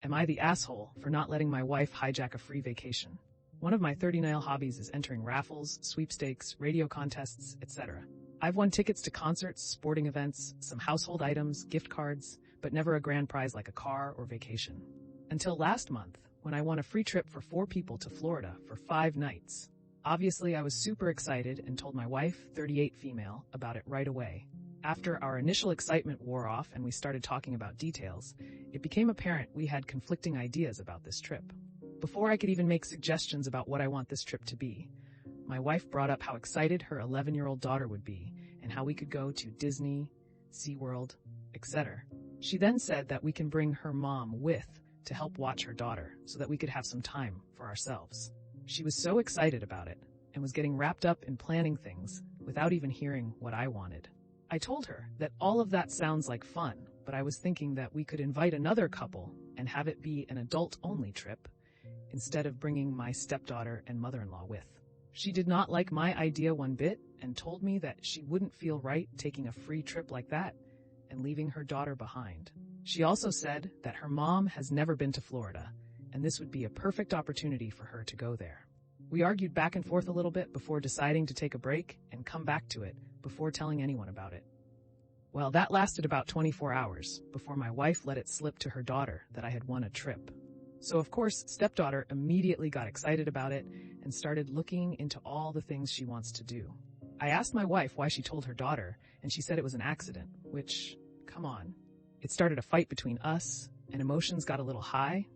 Am I the asshole for not letting my wife hijack a free vacation? One of my 30-nail hobbies is entering raffles, sweepstakes, radio contests, etc. I've won tickets to concerts, sporting events, some household items, gift cards, but never a grand prize like a car or vacation. Until last month, when I won a free trip for 4 people to Florida for 5 nights. Obviously, I was super excited and told my wife, 38 female, about it right away. After our initial excitement wore off and we started talking about details, it became apparent we had conflicting ideas about this trip. Before I could even make suggestions about what I want this trip to be, my wife brought up how excited her 11-year-old daughter would be and how we could go to Disney, SeaWorld, etc. She then said that we can bring her mom with to help watch her daughter so that we could have some time for ourselves. She was so excited about it and was getting wrapped up in planning things without even hearing what I wanted. I told her that all of that sounds like fun, but I was thinking that we could invite another couple and have it be an adult-only trip instead of bringing my stepdaughter and mother-in-law with. She did not like my idea one bit and told me that she wouldn't feel right taking a free trip like that and leaving her daughter behind. She also said that her mom has never been to Florida, and this would be a perfect opportunity for her to go there. We argued back and forth a little bit before deciding to take a break and come back to it before telling anyone about it. Well, that lasted about 24 hours before my wife let it slip to her daughter that I had won a trip. So of course, stepdaughter immediately got excited about it and started looking into all the things she wants to do. I asked my wife why she told her daughter, and she said it was an accident, which, come on. It started a fight between us, and emotions got a little high.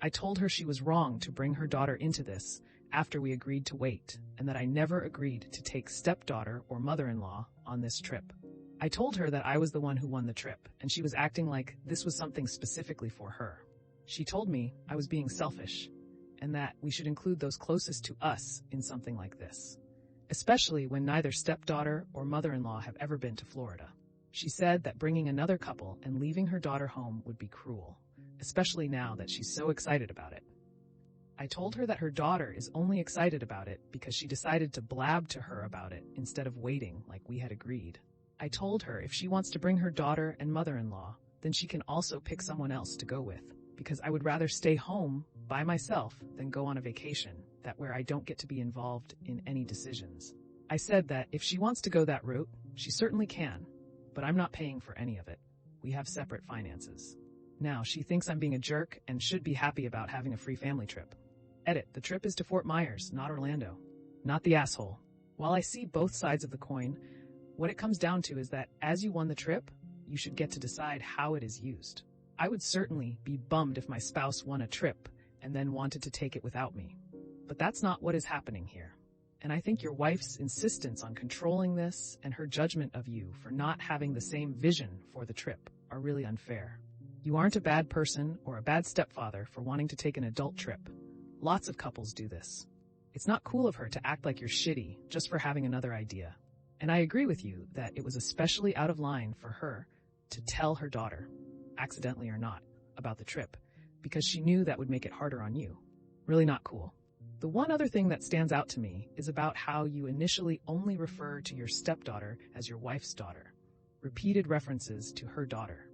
I told her she was wrong to bring her daughter into this after we agreed to wait, and that I never agreed to take stepdaughter or mother-in-law on this trip. I told her that I was the one who won the trip, and she was acting like this was something specifically for her. She told me I was being selfish, and that we should include those closest to us in something like this, especially when neither stepdaughter or mother-in-law have ever been to Florida. She said that bringing another couple and leaving her daughter home would be cruel, especially now that she's so excited about it. I told her that her daughter is only excited about it because she decided to blab to her about it instead of waiting like we had agreed. I told her if she wants to bring her daughter and mother-in-law, then she can also pick someone else to go with, because I would rather stay home by myself than go on a vacation where I don't get to be involved in any decisions. I said that if she wants to go that route, she certainly can, but I'm not paying for any of it. We have separate finances. Now, she thinks I'm being a jerk and should be happy about having a free family trip. Edit, the trip is to Fort Myers, not Orlando. Not the asshole. While I see both sides of the coin, what it comes down to is that as you won the trip, you should get to decide how it is used. I would certainly be bummed if my spouse won a trip and then wanted to take it without me. But that's not what is happening here. And I think your wife's insistence on controlling this and her judgment of you for not having the same vision for the trip are really unfair. You aren't a bad person or a bad stepfather for wanting to take an adult trip. Lots of couples do this. It's not cool of her to act like you're shitty just for having another idea. And I agree with you that it was especially out of line for her to tell her daughter, accidentally or not, about the trip, because she knew that would make it harder on you. Really not cool. The one other thing that stands out to me is about how you initially only refer to your stepdaughter as your wife's daughter. Repeated references to her daughter.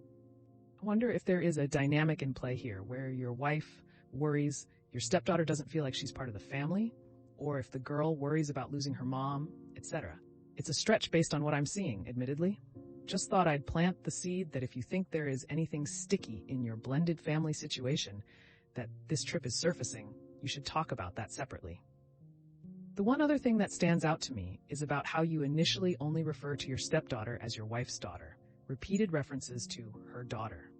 I wonder if there is a dynamic in play here where your wife worries your stepdaughter doesn't feel like she's part of the family, or if the girl worries about losing her mom, etc. It's a stretch based on what I'm seeing, admittedly. Just thought I'd plant the seed that if you think there is anything sticky in your blended family situation that this trip is surfacing, you should talk about that separately. The one other thing that stands out to me is about how you initially only refer to your stepdaughter as your wife's daughter. Repeated references to her daughter.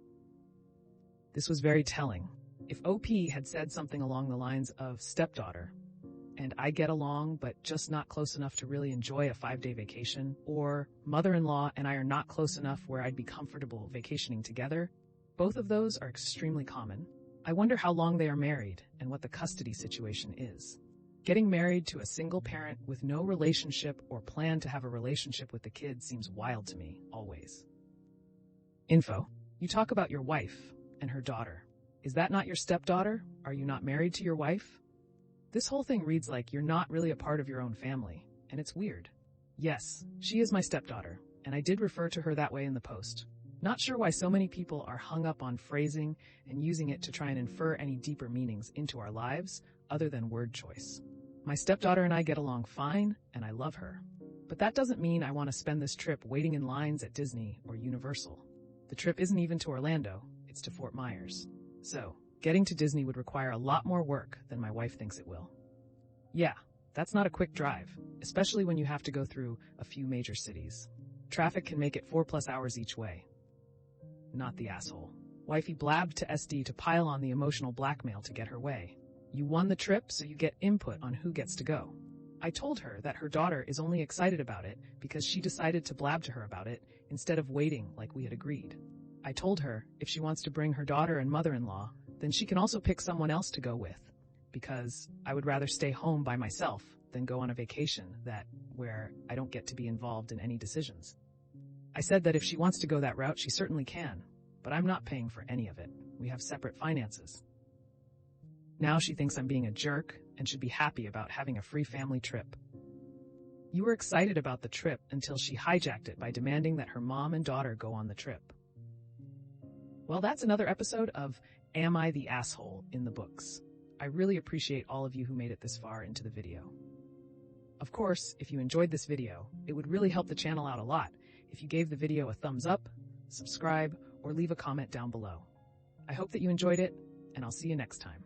This was very telling. If OP had said something along the lines of stepdaughter, and I get along but just not close enough to really enjoy a 5-day vacation, or mother-in-law and I are not close enough where I'd be comfortable vacationing together, both of those are extremely common. I wonder how long they are married and what the custody situation is. Getting married to a single parent with no relationship or plan to have a relationship with the kid seems wild to me, always. Info. You talk about your wife and her daughter. Is that not your stepdaughter? Are you not married to your wife? This whole thing reads like you're not really a part of your own family, and it's weird. Yes, she is my stepdaughter, and I did refer to her that way in the post. Not sure why so many people are hung up on phrasing and using it to try and infer any deeper meanings into our lives other than word choice. My stepdaughter and I get along fine, and I love her. But that doesn't mean I want to spend this trip waiting in lines at Disney or Universal. The trip isn't even to Orlando, it's to Fort Myers. So, getting to Disney would require a lot more work than my wife thinks it will. Yeah, that's not a quick drive, especially when you have to go through a few major cities. Traffic can make it 4+ hours each way. Not the asshole. Wifey blabbed to SD to pile on the emotional blackmail to get her way. You won the trip, so you get input on who gets to go. I told her that her daughter is only excited about it because she decided to blab to her about it instead of waiting like we had agreed. I told her if she wants to bring her daughter and mother-in-law, then she can also pick someone else to go with, because I would rather stay home by myself than go on a vacation where I don't get to be involved in any decisions. I said that if she wants to go that route, she certainly can, but I'm not paying for any of it. We have separate finances. Now she thinks I'm being a jerk and should be happy about having a free family trip. You were excited about the trip until she hijacked it by demanding that her mom and daughter go on the trip. Well, that's another episode of Am I the Asshole in the books. I really appreciate all of you who made it this far into the video. Of course, if you enjoyed this video, it would really help the channel out a lot if you gave the video a thumbs up, subscribe, or leave a comment down below. I hope that you enjoyed it, and I'll see you next time.